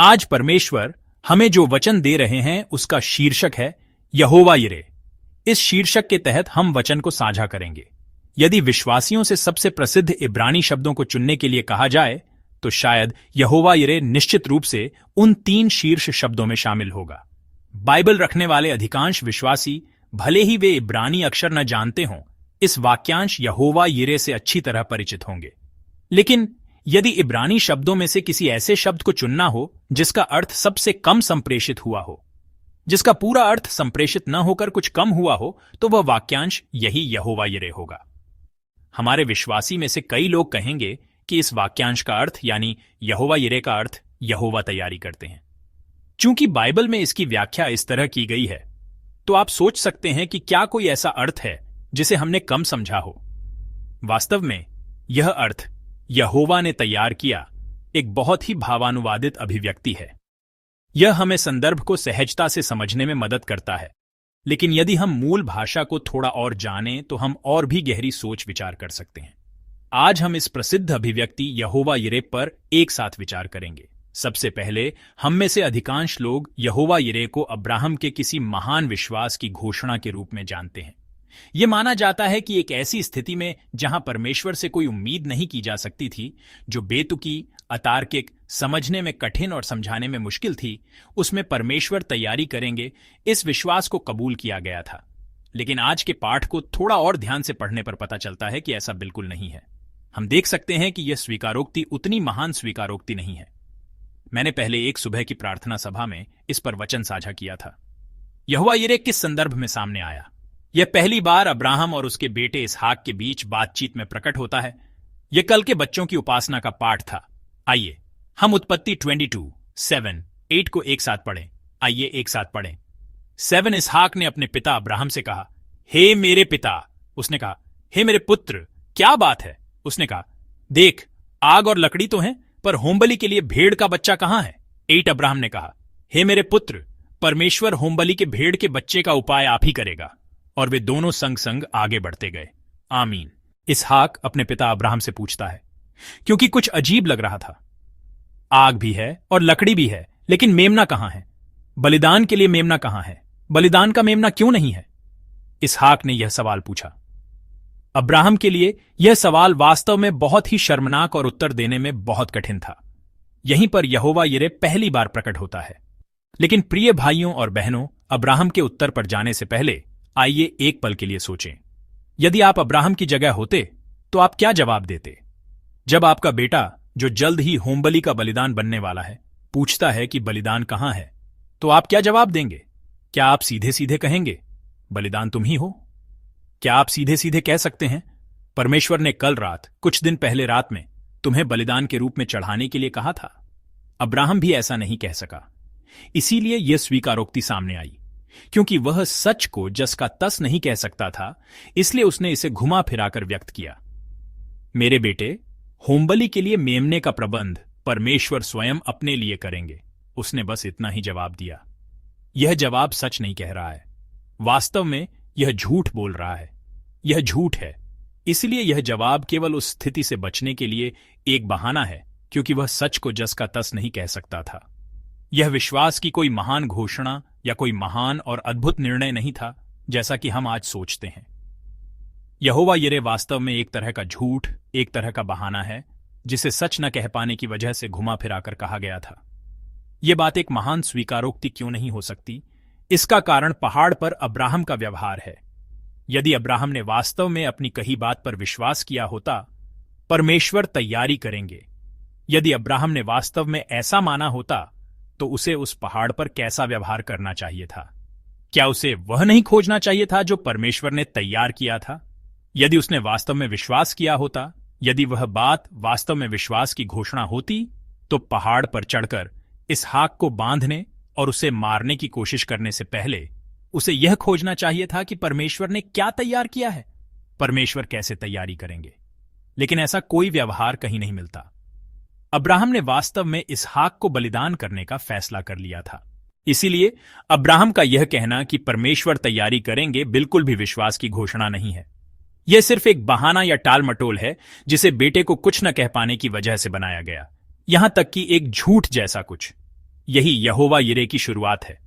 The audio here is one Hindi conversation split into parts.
आज परमेश्वर हमें जो वचन दे रहे हैं उसका शीर्षक है यहोवा यिरे। इस शीर्षक के तहत हम वचन को साझा करेंगे। यदि विश्वासियों से सबसे प्रसिद्ध इब्रानी शब्दों को चुनने के लिए कहा जाए तो शायद यहोवा यिरे निश्चित रूप से उन 3 शीर्ष शब्दों में शामिल होगा। बाइबल रखने वाले अधिकांश विश्वासी, भले ही वे इब्रानी अक्षर न जानते हों, इस वाक्यांश यहोवा यिरे से अच्छी तरह परिचित होंगे। लेकिन यदि इब्रानी शब्दों में से किसी ऐसे शब्द को चुनना हो जिसका अर्थ सबसे कम संप्रेषित हुआ हो, जिसका पूरा अर्थ संप्रेषित न होकर कुछ कम हुआ हो, तो वह वाक्यांश यही यहोवा यिरे होगा। हमारे विश्वासी में से कई लोग कहेंगे कि इस वाक्यांश का अर्थ यानी यहोवा यिरे का अर्थ यहोवा तैयारी करते हैं। चूंकि बाइबल में इसकी व्याख्या इस तरह की गई है, तो आप सोच सकते हैं कि क्या कोई ऐसा अर्थ है जिसे हमने कम समझा हो। वास्तव में यह अर्थ यहोवा ने तैयार किया एक बहुत ही भावानुवादित अभिव्यक्ति है। यह हमें संदर्भ को सहजता से समझने में मदद करता है, लेकिन यदि हम मूल भाषा को थोड़ा और जानें तो हम और भी गहरी सोच विचार कर सकते हैं। आज हम इस प्रसिद्ध अभिव्यक्ति यहोवा यिरे पर एक साथ विचार करेंगे। सबसे पहले, हम में से अधिकांश लोग यहोवा यिरे को अब्राहम के किसी महान विश्वास की घोषणा के रूप में जानते हैं। यह माना जाता है कि एक ऐसी स्थिति में जहां परमेश्वर से कोई उम्मीद नहीं की जा सकती थी, जो बेतुकी, अतार्किक, समझने में कठिन और समझाने में मुश्किल थी, उसमें परमेश्वर तैयारी करेंगे, इस विश्वास को कबूल किया गया था। लेकिन आज के पाठ को थोड़ा और ध्यान से पढ़ने पर पता चलता है कि ऐसा बिल्कुल नहीं है। हम देख सकते हैं कि यह स्वीकारोक्ति उतनी महान स्वीकारोक्ति नहीं है। मैंने पहले एक सुबह की प्रार्थना सभा में इस पर वचन साझा किया था। यहोवा यिरे किस संदर्भ में सामने आया? यह पहली बार अब्राहम और उसके बेटे इसहाक के बीच बातचीत में प्रकट होता है। यह कल के बच्चों की उपासना का पाठ था। आइए हम उत्पत्ति 22, 7, 8 को एक साथ पढ़ें। आइए एक साथ पढ़ें। 7 इसहाक ने अपने पिता अब्राहम से कहा, हे मेरे पिता। उसने कहा, हे मेरे पुत्र, क्या बात है? उसने कहा, देख, आग और लकड़ी तो हैं, पर होमबलि के लिए भेड़ का बच्चा कहां है? 8 अब्राहम ने कहा, हे मेरे पुत्र, परमेश्वर होमबलि के भेड़ के बच्चे का उपाय आप ही करेगा। और वे दोनों संग संग आगे बढ़ते गए। आमीन। इसहाक अपने पिता अब्राहम से पूछता है, क्योंकि कुछ अजीब लग रहा था। आग भी है और लकड़ी भी है, लेकिन मेमना कहां है? बलिदान के लिए मेमना कहां है? बलिदान का मेमना क्यों नहीं है? इसहाक ने यह सवाल पूछा। अब्राहम के लिए यह सवाल वास्तव में बहुत ही शर्मनाक और उत्तर देने में बहुत कठिन था। यहीं पर यहोवा यिरे पहली बार प्रकट होता है। लेकिन प्रिय भाइयों और बहनों, अब्राहम के उत्तर पर जाने से पहले आइए एक पल के लिए सोचें। यदि आप अब्राहम की जगह होते तो आप क्या जवाब देते? जब आपका बेटा, जो जल्द ही होमबलि का बलिदान बनने वाला है, पूछता है कि बलिदान कहां है, तो आप क्या जवाब देंगे? क्या आप सीधे सीधे कहेंगे, बलिदान तुम ही हो? क्या आप सीधे सीधे कह सकते हैं, परमेश्वर ने कल रात, कुछ दिन पहले रात में तुम्हें बलिदान के रूप में चढ़ाने के लिए कहा था? अब्राहम भी ऐसा नहीं कह सका। इसीलिए यह स्वीकारोक्ति सामने आई। क्योंकि वह सच को जस का तस नहीं कह सकता था, इसलिए उसने इसे घुमा फिराकर व्यक्त किया। मेरे बेटे, होमबलि के लिए मेमने का प्रबंध परमेश्वर स्वयं अपने लिए करेंगे। उसने बस इतना ही जवाब दिया। यह जवाब सच नहीं कह रहा है। वास्तव में यह झूठ बोल रहा है। यह झूठ है। इसलिए यह जवाब केवल उस स्थिति से बचने के लिए एक बहाना है, क्योंकि वह सच को जस का तस नहीं कह सकता था। यह विश्वास की कोई महान घोषणा या कोई महान और अद्भुत निर्णय नहीं था, जैसा कि हम आज सोचते हैं। यहोवा यिरे वास्तव में एक तरह का झूठ, एक तरह का बहाना है, जिसे सच न कह पाने की वजह से घुमा फिराकर कहा गया था। यह बात एक महान स्वीकारोक्ति क्यों नहीं हो सकती? इसका कारण पहाड़ पर अब्राहम का व्यवहार है। यदि अब्राहम ने वास्तव में अपनी कही बात पर विश्वास किया होता, परमेश्वर तैयारी करेंगे। यदि अब्राहम ने वास्तव में ऐसा माना होता, तो उसे उस पहाड़ पर कैसा व्यवहार करना चाहिए था? क्या उसे वह नहीं खोजना चाहिए था जो परमेश्वर ने तैयार किया था? यदि उसने वास्तव में विश्वास किया होता, यदि वह बात वास्तव में विश्वास की घोषणा होती, तो पहाड़ पर चढ़कर इसहाक को बांधने और उसे मारने की कोशिश करने से पहले उसे यह खोजना चाहिए था कि परमेश्वर ने क्या तैयार किया है, परमेश्वर कैसे तैयारी करेंगे। लेकिन ऐसा कोई व्यवहार कहीं नहीं मिलता। अब्राहम ने वास्तव में इसहाक को बलिदान करने का फैसला कर लिया था। इसीलिए अब्राहम का यह कहना कि परमेश्वर तैयारी करेंगे बिल्कुल भी विश्वास की घोषणा नहीं है। यह सिर्फ एक बहाना या टाल मटोल है, जिसे बेटे को कुछ न कह पाने की वजह से बनाया गया, यहां तक कि एक झूठ जैसा कुछ। यही यहोवा यिरे की शुरुआत है।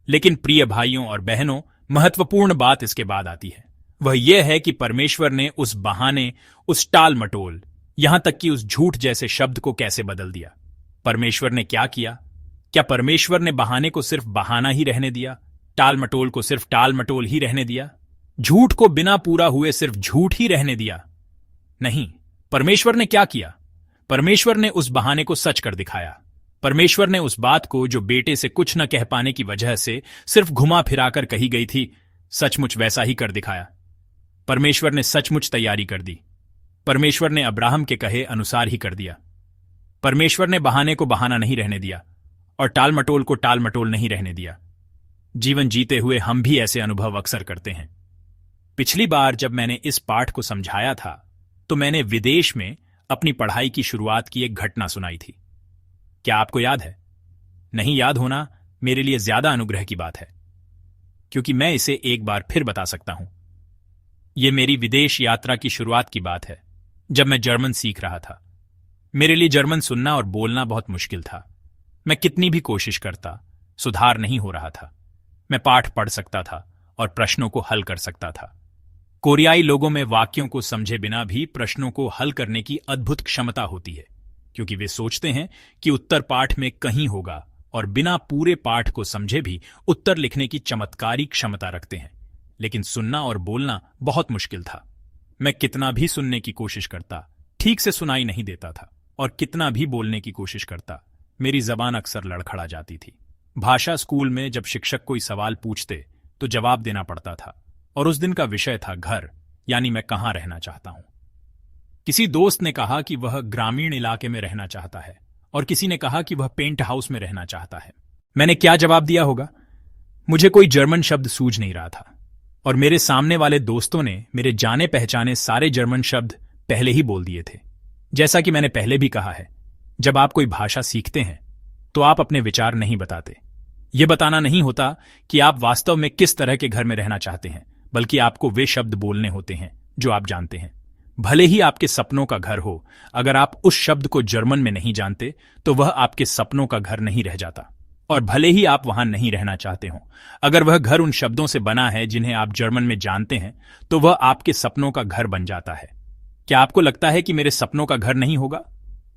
लेकिन प्रिय भाइयों और बहनों, महत्वपूर्ण बात इसके बाद आती है। वह यह है कि परमेश्वर ने उस बहाने, उस टाल मटोल, यहां तक कि उस झूठ जैसे शब्द को कैसे बदल दिया। परमेश्वर ने क्या किया? क्या परमेश्वर ने बहाने को सिर्फ बहाना ही रहने दिया? टाल मटोल को सिर्फ टाल मटोल ही रहने दिया? झूठ को बिना पूरा हुए सिर्फ झूठ ही रहने दिया? नहीं। परमेश्वर ने क्या किया? परमेश्वर ने उस बहाने को सच कर दिखाया। परमेश्वर ने उस बात को जो बेटे से कुछ न कह पाने की वजह से सिर्फ घुमा फिराकर कही गई थी, सचमुच वैसा ही कर दिखाया। परमेश्वर ने सचमुच तैयारी कर दी। परमेश्वर ने अब्राहम के कहे अनुसार ही कर दिया। परमेश्वर ने बहाने को बहाना नहीं रहने दिया और टालमटोल को टालमटोल नहीं रहने दिया। जीवन जीते हुए हम भी ऐसे अनुभव अक्सर करते हैं। पिछली बार जब मैंने इस पाठ को समझाया था तो मैंने विदेश में अपनी पढ़ाई की शुरुआत की एक घटना सुनाई थी। क्या आपको याद है? नहीं याद होना मेरे लिए ज्यादा अनुग्रह की बात है, क्योंकि मैं इसे एक बार फिर बता सकता हूं। यह मेरी विदेश यात्रा की शुरुआत की बात है, जब मैं जर्मन सीख रहा था। मेरे लिए जर्मन सुनना और बोलना बहुत मुश्किल था। मैं कितनी भी कोशिश करता, सुधार नहीं हो रहा था। मैं पाठ पढ़ सकता था और प्रश्नों को हल कर सकता था। कोरियाई लोगों में वाक्यों को समझे बिना भी प्रश्नों को हल करने की अद्भुत क्षमता होती है, क्योंकि वे सोचते हैं कि उत्तर पाठ में कहीं होगा और बिना पूरे पाठ को समझे भी उत्तर लिखने की चमत्कारी क्षमता रखते हैं। लेकिन सुनना और बोलना बहुत मुश्किल था। मैं कितना भी सुनने की कोशिश करता, ठीक से सुनाई नहीं देता था, और कितना भी बोलने की कोशिश करता, मेरी जबान अक्सर लड़खड़ा जाती थी। भाषा स्कूल में जब शिक्षक कोई सवाल पूछते तो जवाब देना पड़ता था, और उस दिन का विषय था घर, यानी मैं कहां रहना चाहता हूं। किसी दोस्त ने कहा कि वह ग्रामीण इलाके में रहना चाहता है, और किसी ने कहा कि वह पेंट हाउस में रहना चाहता है। मैंने क्या जवाब दिया होगा? मुझे कोई जर्मन शब्द सूझ नहीं रहा था, और मेरे सामने वाले दोस्तों ने मेरे जाने पहचाने सारे जर्मन शब्द पहले ही बोल दिए थे। जैसा कि मैंने पहले भी कहा है, जब आप कोई भाषा सीखते हैं तो आप अपने विचार नहीं बताते। यह बताना नहीं होता कि आप वास्तव में किस तरह के घर में रहना चाहते हैं, बल्कि आपको वे शब्द बोलने होते हैं जो आप जानते हैं। भले ही आपके सपनों का घर हो, अगर आप उस शब्द को जर्मन में नहीं जानते तो वह आपके सपनों का घर नहीं रह जाता। और भले ही आप वहां नहीं रहना चाहते हो, अगर वह घर उन शब्दों से बना है जिन्हें आप जर्मन में जानते हैं, तो वह आपके सपनों का घर बन जाता है। क्या आपको लगता है कि मेरे सपनों का घर नहीं होगा?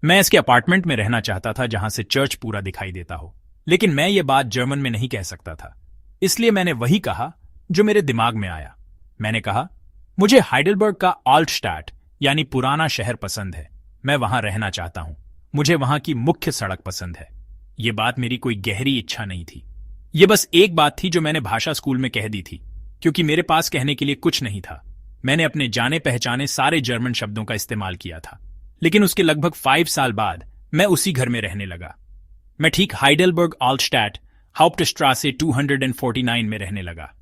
मैं इसके अपार्टमेंट में रहना चाहता था जहां से चर्च पूरा दिखाई देता हो, लेकिन मैं ये बात जर्मन में नहीं कह सकता था। इसलिए मैंने वही कहा जो मेरे दिमाग में आया। मैंने कहा, मुझे हाइडेलबर्ग का आल्टस्टाट यानी पुराना शहर पसंद है। मैं वहां रहना चाहता हूं। मुझे वहां की मुख्य सड़क पसंद है। यह बात मेरी कोई गहरी इच्छा नहीं थी। यह बस एक बात थी जो मैंने भाषा स्कूल में कह दी थी, क्योंकि मेरे पास कहने के लिए कुछ नहीं था। मैंने अपने जाने पहचाने सारे जर्मन शब्दों का इस्तेमाल किया था, लेकिन उसके लगभग 5 साल बाद मैं उसी घर में रहने लगा। मैं ठीक हाइडेलबर्ग आल्टस्टाट हाउप्टस्ट्रासे 249 में रहने लगा।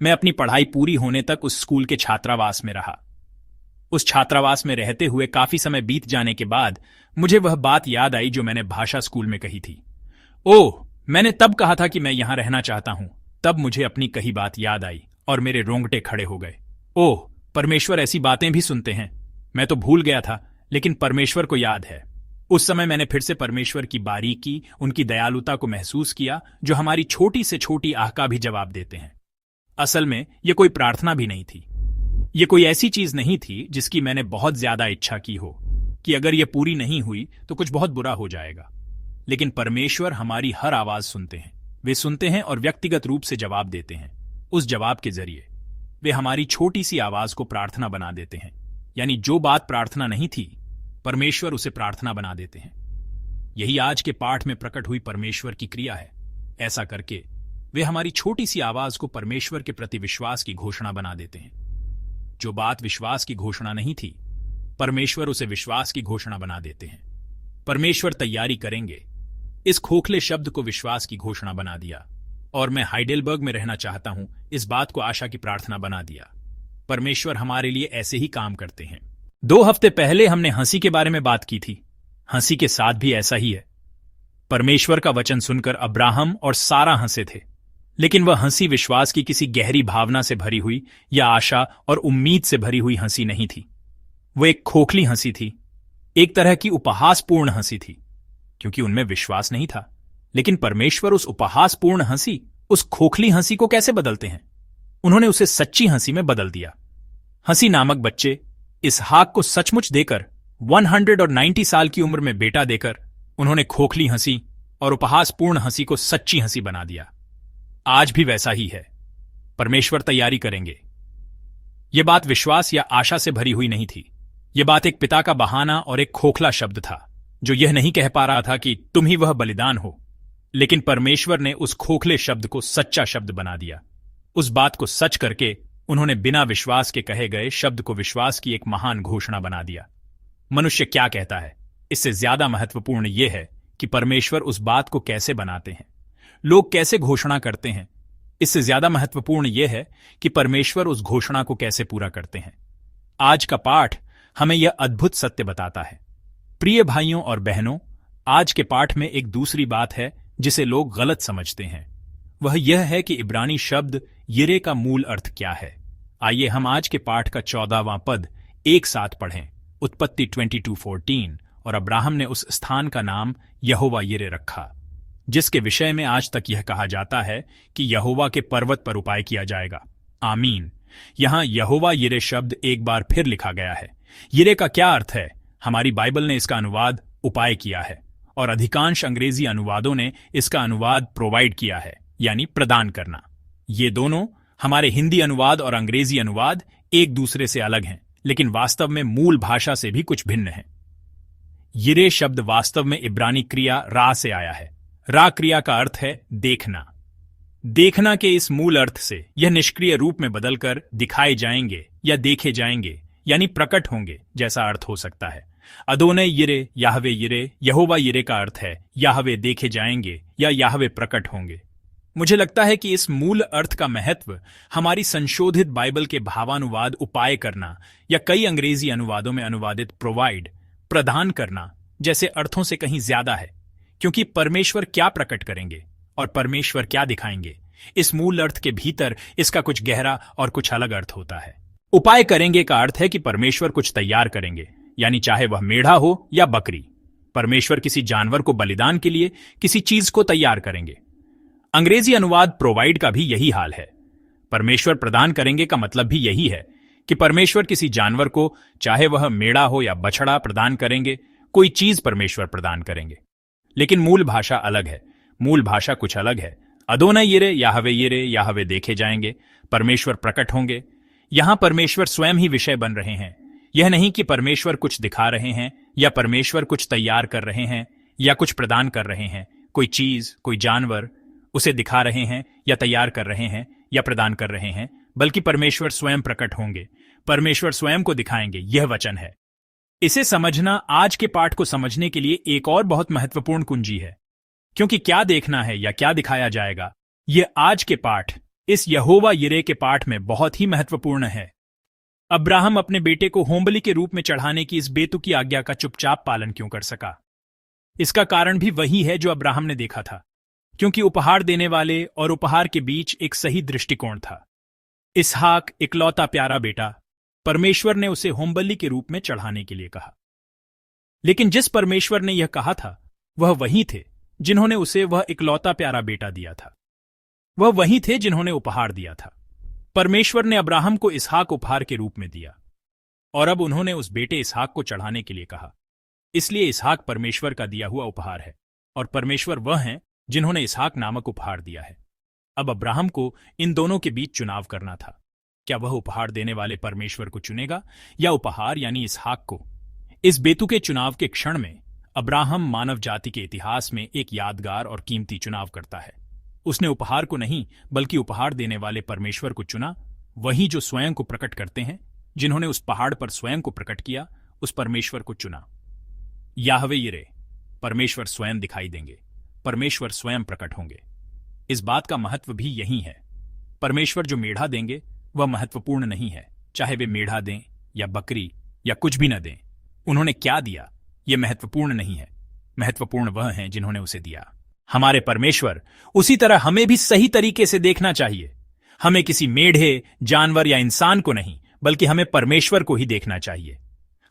मैं अपनी पढ़ाई पूरी होने तक उस स्कूल के छात्रावास में रहा। उस छात्रावास में रहते हुए काफी समय बीत जाने के बाद मुझे वह बात याद आई जो मैंने भाषा स्कूल में कही थी। ओह, मैंने तब कहा था कि मैं यहां रहना चाहता हूं। तब मुझे अपनी कही बात याद आई और मेरे रोंगटे खड़े हो गए। ओह, परमेश्वर ऐसी बातें भी सुनते हैं। मैं तो भूल गया था, लेकिन परमेश्वर को याद है। उस समय मैंने फिर से परमेश्वर की बारीकी, उनकी दयालुता को महसूस किया, जो हमारी छोटी से छोटी आह का भी जवाब देते हैं। असल में यह कोई प्रार्थना भी नहीं थी। यह कोई ऐसी चीज नहीं थी जिसकी मैंने बहुत ज्यादा इच्छा की हो कि अगर यह पूरी नहीं हुई तो कुछ बहुत बुरा हो जाएगा। लेकिन परमेश्वर हमारी हर आवाज सुनते हैं। वे सुनते हैं और व्यक्तिगत रूप से जवाब देते हैं। उस जवाब के जरिए वे हमारी छोटी सी आवाज को प्रार्थना बना देते हैं। यानी जो बात प्रार्थना नहीं थी, परमेश्वर उसे प्रार्थना बना देते हैं। यही आज के पाठ में प्रकट हुई परमेश्वर की क्रिया है। ऐसा करके वे हमारी छोटी सी आवाज को परमेश्वर के प्रति विश्वास की घोषणा बना देते हैं। जो बात विश्वास की घोषणा नहीं थी, परमेश्वर उसे विश्वास की घोषणा बना देते हैं। परमेश्वर तैयारी करेंगे। इस खोखले शब्द को विश्वास की घोषणा बना दिया, और मैं हाइडेलबर्ग में रहना चाहता हूं, इस बात को आशा की प्रार्थना बना दिया। परमेश्वर हमारे लिए ऐसे ही काम करते हैं। 2 हफ्ते पहले हमने हंसी के बारे में बात की थी। हंसी के साथ भी ऐसा ही है। परमेश्वर का वचन सुनकर अब्राहम और सारा हंसे थे, लेकिन वह हंसी विश्वास की किसी गहरी भावना से भरी हुई या आशा और उम्मीद से भरी हुई हंसी नहीं थी। वो एक खोखली हंसी थी, एक तरह की उपहासपूर्ण हंसी थी, क्योंकि उनमें विश्वास नहीं था। लेकिन परमेश्वर उस उपहासपूर्ण हंसी, उस खोखली हंसी को कैसे बदलते हैं? उन्होंने उसे सच्ची हंसी में बदल दिया। हंसी नामक बच्चे इसहाक को सचमुच देकर, 190 साल की उम्र में बेटा देकर, उन्होंने खोखली हंसी और उपहासपूर्ण हंसी को सच्ची हंसी बना दिया। आज भी वैसा ही है। परमेश्वर तैयारी करेंगे। यह बात विश्वास या आशा से भरी हुई नहीं थी। यह बात एक पिता का बहाना और एक खोखला शब्द था, जो यह नहीं कह पा रहा था कि तुम ही वह बलिदान हो। लेकिन परमेश्वर ने उस खोखले शब्द को सच्चा शब्द बना दिया। उस बात को सच करके उन्होंने बिना विश्वास के कहे गए शब्द को विश्वास की एक महान घोषणा बना दिया। मनुष्य क्या कहता है, इससे ज्यादा महत्वपूर्ण यह है कि परमेश्वर उस बात को कैसे बनाते हैं, लोग कैसे घोषणा करते हैं। इससे ज्यादा महत्वपूर्ण यह है कि परमेश्वर उस घोषणा को कैसे पूरा करते हैं। आज का पाठ हमें यह अद्भुत सत्य बताता है। प्रिय भाइयों और बहनों, आज के पाठ में एक दूसरी बात है जिसे लोग गलत समझते हैं। वह यह है कि इब्रानी शब्द यिरे का मूल अर्थ क्या है। आइए हम आज के पाठ का 14वां पद एक साथ पढ़ें। उत्पत्ति 22:14। और अब्राहम ने उस स्थान का नाम यहोवा यिरे रखा, जिसके विषय में आज तक यह कहा जाता है कि यहोवा के पर्वत पर उपाय किया जाएगा। आमीन। यहां यहोवा यिरे शब्द एक बार फिर लिखा गया है। यिरे का क्या अर्थ है? हमारी बाइबल ने इसका अनुवाद उपाय किया है, और अधिकांश अंग्रेजी अनुवादों ने इसका अनुवाद प्रोवाइड किया है, यानी प्रदान करना। ये दोनों, हमारे हिंदी अनुवाद और अंग्रेजी अनुवाद, एक दूसरे से अलग हैं, लेकिन वास्तव में मूल भाषा से भी कुछ भिन्न हैं। यिरे शब्द वास्तव में इब्रानी क्रिया रा से आया है। रा क्रिया का अर्थ है देखना। देखना के इस मूल अर्थ से यह निष्क्रिय रूप में बदलकर दिखाए जाएंगे या देखे जाएंगे, यानी प्रकट होंगे जैसा अर्थ हो सकता है। अदोनै यिरे, याहवे यिरे, यहोवा यिरे का अर्थ है याहवे देखे जाएंगे या याहवे प्रकट होंगे। मुझे लगता है कि इस मूल अर्थ का महत्व हमारी संशोधित बाइबल के भावानुवाद उपाय करना या कई अंग्रेजी अनुवादों में अनुवादित प्रोवाइड, प्रदान करना जैसे अर्थों से कहीं ज्यादा है, क्योंकि परमेश्वर क्या प्रकट करेंगे और परमेश्वर क्या दिखाएंगे, इस मूल अर्थ के भीतर इसका कुछ गहरा और कुछ अलग अर्थ होता है। उपाय करेंगे का अर्थ है कि परमेश्वर कुछ तैयार करेंगे, यानी चाहे वह मेढ़ा हो या बकरी। परमेश्वर किसी जानवर को बलिदान के लिए किसी चीज को तैयार करेंगे। अंग्रेजी अनुवाद प्रोवाइड का भी यही हाल है। परमेश्वर प्रदान करेंगे का मतलब भी यही है कि परमेश्वर किसी जानवर को, चाहे वह मेढ़ा हो या बछड़ा, प्रदान करेंगे। कोई चीज परमेश्वर प्रदान करेंगे। लेकिन मूल भाषा अलग है। मूल भाषा कुछ अलग है। अदोनै यिरे, याहवे देखे जाएंगे, परमेश्वर प्रकट होंगे। यहां परमेश्वर स्वयं ही विषय बन रहे हैं। यह नहीं कि परमेश्वर कुछ दिखा रहे हैं या परमेश्वर कुछ तैयार कर रहे हैं या कुछ प्रदान कर रहे हैं। कोई चीज, कोई जानवर उसे दिखा रहे हैं या तैयार कर रहे हैं या प्रदान कर रहे हैं, बल्कि परमेश्वर स्वयं प्रकट होंगे। परमेश्वर स्वयं को दिखाएंगे। यह वचन है। इसे समझना आज के पाठ को समझने के लिए एक और बहुत महत्वपूर्ण कुंजी है, क्योंकि क्या देखना है या क्या दिखाया जाएगा, यह आज के पाठ, इस यहोवा यिरे के पाठ में बहुत ही महत्वपूर्ण है। अब्राहम अपने बेटे को होमबलि के रूप में चढ़ाने की इस बेतुकी आज्ञा का चुपचाप पालन क्यों कर सका? इसका कारण भी वही है जो अब्राहम ने देखा था, क्योंकि उपहार देने वाले और उपहार के बीच एक सही दृष्टिकोण था। इसहाक, इकलौता प्यारा बेटा, परमेश्वर ने उसे होमबलि के रूप में चढ़ाने के लिए कहा। लेकिन जिस परमेश्वर ने यह कहा था, वह वही थे जिन्होंने उसे वह इकलौता प्यारा बेटा दिया था। वह वही थे जिन्होंने उपहार दिया था। परमेश्वर ने अब्राहम को इसहाक उपहार के रूप में दिया, और अब उन्होंने उस बेटे इसहाक को चढ़ाने के लिए कहा। इसलिए इसहाक परमेश्वर का दिया हुआ उपहार है, और परमेश्वर वह हैं जिन्होंने इसहाक नामक उपहार दिया है। अब अब्राहम को इन दोनों के बीच चुनाव करना था। क्या वह उपहार देने वाले परमेश्वर को चुनेगा या उपहार यानी इसहाक को? इस बेतुके चुनाव के क्षण में अब्राहम मानव जाति के इतिहास में एक यादगार और कीमती चुनाव करता है। उसने उपहार को नहीं, बल्कि उपहार देने वाले परमेश्वर को चुना। वही जो स्वयं को प्रकट करते हैं, जिन्होंने उस पहाड़ पर स्वयं को प्रकट किया, उस परमेश्वर को चुना। याहवे यिरे, परमेश्वर स्वयं दिखाई देंगे, परमेश्वर स्वयं प्रकट होंगे। इस बात का महत्व भी यही है। परमेश्वर जो मेढ़ा देंगे वह महत्वपूर्ण नहीं है, चाहे वे मेढ़ा दें या बकरी या कुछ भी न दें। उन्होंने क्या दिया यह महत्वपूर्ण नहीं है। महत्वपूर्ण वह हैं जिन्होंने उसे दिया। हमारे परमेश्वर, उसी तरह हमें भी सही तरीके से देखना चाहिए। हमें किसी मेढ़े, जानवर या इंसान को नहीं, बल्कि हमें परमेश्वर को ही देखना चाहिए।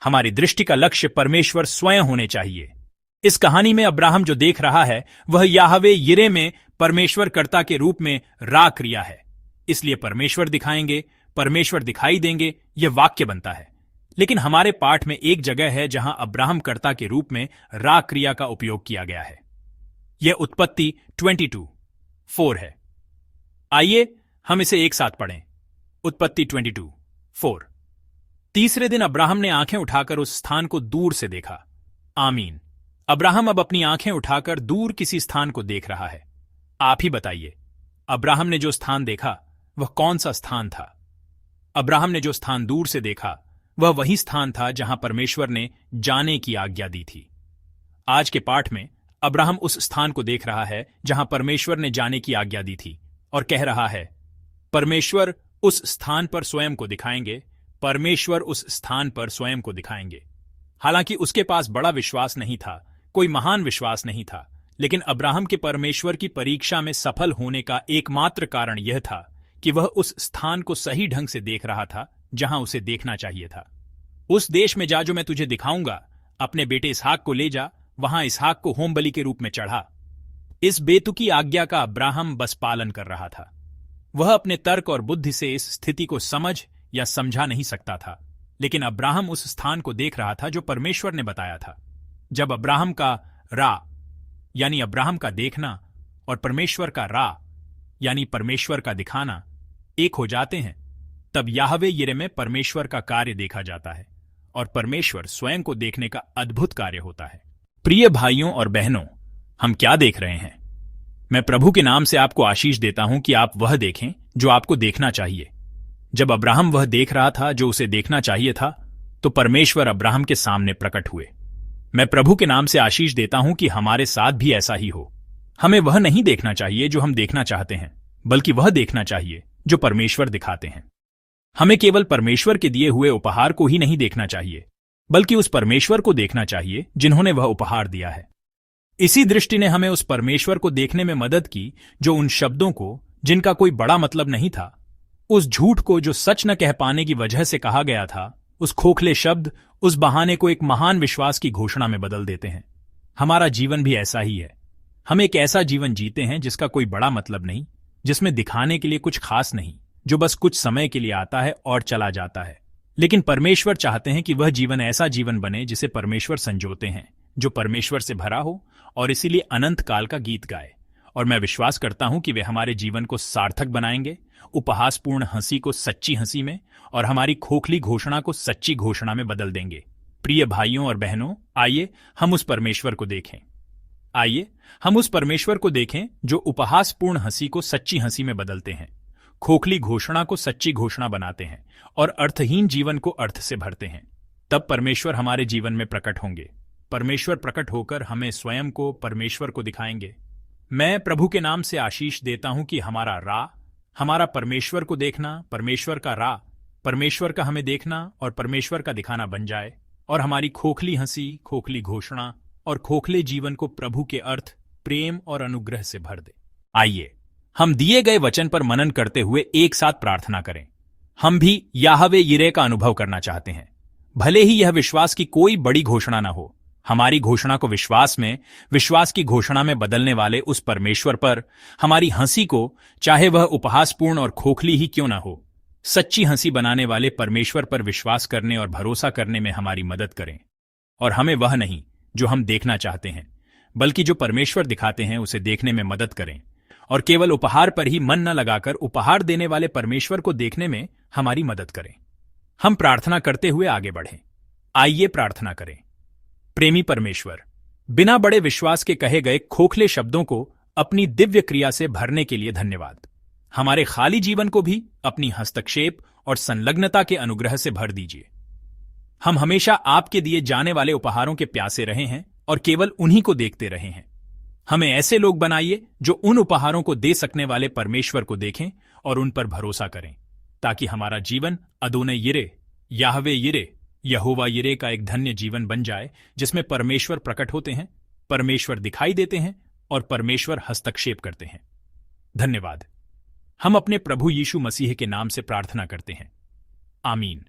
हमारी दृष्टि का लक्ष्य परमेश्वर स्वयं होने चाहिए। इस कहानी में अब्राहम जो देख रहा है वह याहवे यिरे में परमेश्वर कर्ता के रूप में रा क्रिया है। इसलिए परमेश्वर दिखाएंगे, परमेश्वर दिखाई देंगे, यह वाक्य बनता है। लेकिन हमारे पाठ में एक जगह है जहां अब्राहम कर्ता के रूप में रा क्रिया का उपयोग किया गया है। यह उत्पत्ति 22:4 है। आइए हम इसे एक साथ पढ़ें। उत्पत्ति 22:4। तीसरे दिन अब्राहम ने आंखें उठाकर उस स्थान को दूर से देखा। आमीन। अब्राहम अब अपनी आंखें उठाकर दूर किसी स्थान को देख रहा है। आप ही बताइए, अब्राहम ने जो स्थान देखा वह कौन सा स्थान था? अब्राहम ने जो स्थान दूर से देखा वह वही स्थान था जहां परमेश्वर ने जाने की आज्ञा दी थी। आज के पाठ में अब्राहम उस स्थान को देख रहा है जहां परमेश्वर ने जाने की आज्ञा दी थी और कह रहा है, परमेश्वर उस स्थान पर स्वयं को दिखाएंगे, परमेश्वर उस स्थान पर स्वयं को दिखाएंगे। हालांकि उसके पास बड़ा विश्वास नहीं था, कोई महान विश्वास नहीं था, लेकिन अब्राहम के परमेश्वर की परीक्षा में सफल होने का एकमात्र कारण यह था कि वह उस स्थान को सही ढंग से देख रहा था जहां उसे देखना चाहिए था। उस देश में जा जो मैं तुझे दिखाऊंगा, अपने बेटे इसहाक को ले जा, वहां इसहाक को होम बलि के रूप में चढ़ा। इस बेतुकी आज्ञा का अब्राहम बस पालन कर रहा था। वह अपने तर्क और बुद्धि से इस स्थिति को समझ या समझा नहीं सकता था, लेकिन अब्राहम उस स्थान को देख रहा था जो परमेश्वर ने बताया था। जब अब्राहम का रा यानी अब्राहम का देखना और परमेश्वर का रा यानी परमेश्वर का दिखाना एक हो जाते हैं, तब याहवे यिरे में परमेश्वर का कार्य देखा जाता है और परमेश्वर स्वयं को देखने का अद्भुत कार्य होता है। प्रिय भाइयों और बहनों, हम क्या देख रहे हैं? मैं प्रभु के नाम से आपको आशीष देता हूं कि आप वह देखें जो आपको देखना चाहिए। जब अब्राहम वह देख रहा था जो उसे देखना चाहिए था, तो परमेश्वर अब्राहम के सामने प्रकट हुए। मैं प्रभु के नाम से आशीष देता हूं कि हमारे साथ भी ऐसा ही हो। हमें वह नहीं देखना चाहिए जो हम देखना चाहते हैं, बल्कि वह देखना चाहिए जो परमेश्वर दिखाते हैं। हमें केवल परमेश्वर के दिए हुए उपहार को ही नहीं देखना चाहिए, बल्कि उस परमेश्वर को देखना चाहिए जिन्होंने वह उपहार दिया है। इसी दृष्टि ने हमें उस परमेश्वर को देखने में मदद की जो उन शब्दों को, जिनका कोई बड़ा मतलब नहीं था, उस झूठ को जो सच न कह पाने की वजह से कहा गया था, उस खोखले शब्द, उस बहाने को एक महान विश्वास की घोषणा में बदल देते हैं। हमारा जीवन भी ऐसा ही है। हम एक ऐसा जीवन जीते हैं जिसका कोई बड़ा मतलब नहीं, जिसमें दिखाने के लिए कुछ खास नहीं, जो बस कुछ समय के लिए आता है और चला जाता है। लेकिन परमेश्वर चाहते हैं कि वह जीवन ऐसा जीवन बने जिसे परमेश्वर संजोते हैं, जो परमेश्वर से भरा हो और इसीलिए अनंत काल का गीत गाए। और मैं विश्वास करता हूं कि वे हमारे जीवन को सार्थक बनाएंगे, उपहासपूर्ण हंसी को सच्ची हंसी में और हमारी खोखली घोषणा को सच्ची घोषणा में बदल देंगे। प्रिय भाइयों और बहनों, आइए हम उस परमेश्वर को देखें। आइए हम उस परमेश्वर को देखें जो उपहासपूर्ण हंसी को सच्ची हंसी में बदलते हैं, खोखली घोषणा को सच्ची घोषणा बनाते हैं और अर्थहीन जीवन को अर्थ से भरते हैं। तब परमेश्वर हमारे जीवन में प्रकट होंगे। परमेश्वर प्रकट होकर हमें स्वयं को, परमेश्वर को दिखाएंगे। मैं प्रभु के नाम से आशीष देता हूं कि हमारा रा, हमारा परमेश्वर को देखना, परमेश्वर का रा, परमेश्वर का हमें देखना और परमेश्वर का दिखाना बन जाए और हमारी खोखली हंसी, खोखली घोषणा और खोखले जीवन को प्रभु के अर्थ, प्रेम और अनुग्रह से भर दे। आइए हम दिए गए वचन पर मनन करते हुए एक साथ प्रार्थना करें। हम भी याहवे यिरे का अनुभव करना चाहते हैं। भले ही यह विश्वास की कोई बड़ी घोषणा न हो, हमारी घोषणा को विश्वास में, विश्वास की घोषणा में बदलने वाले उस परमेश्वर पर, हमारी हंसी को, चाहे वह उपहासपूर्ण और खोखली ही क्यों न हो, सच्ची हंसी बनाने वाले परमेश्वर पर विश्वास करने और भरोसा करने में हमारी मदद करें। और हमें वह नहीं जो हम देखना चाहते हैं, बल्कि जो परमेश्वर दिखाते हैं उसे देखने में मदद करें। और केवल उपहार पर ही मन न लगाकर उपहार देने वाले परमेश्वर को देखने में हमारी मदद करें। हम प्रार्थना करते हुए आगे बढ़ें। आइए प्रार्थना करें। प्रेमी परमेश्वर, बिना बड़े विश्वास के कहे गए खोखले शब्दों को अपनी दिव्य क्रिया से भरने के लिए धन्यवाद। हमारे खाली जीवन को भी अपनी हस्तक्षेप और संलग्नता के अनुग्रह से भर दीजिए। हम हमेशा आपके दिए जाने वाले उपहारों के प्यासे रहे हैं और केवल उन्हीं को देखते रहे हैं। हमें ऐसे लोग बनाइए जो उन उपहारों को दे सकने वाले परमेश्वर को देखें और उन पर भरोसा करें, ताकि हमारा जीवन अदोने यिरे, याहवे यिरे, यहोवा यिरे का एक धन्य जीवन बन जाए, जिसमें परमेश्वर प्रकट होते हैं, परमेश्वर दिखाई देते हैं और परमेश्वर हस्तक्षेप करते हैं। धन्यवाद। हम अपने प्रभु यीशु मसीह के नाम से प्रार्थना करते हैं। आमीन।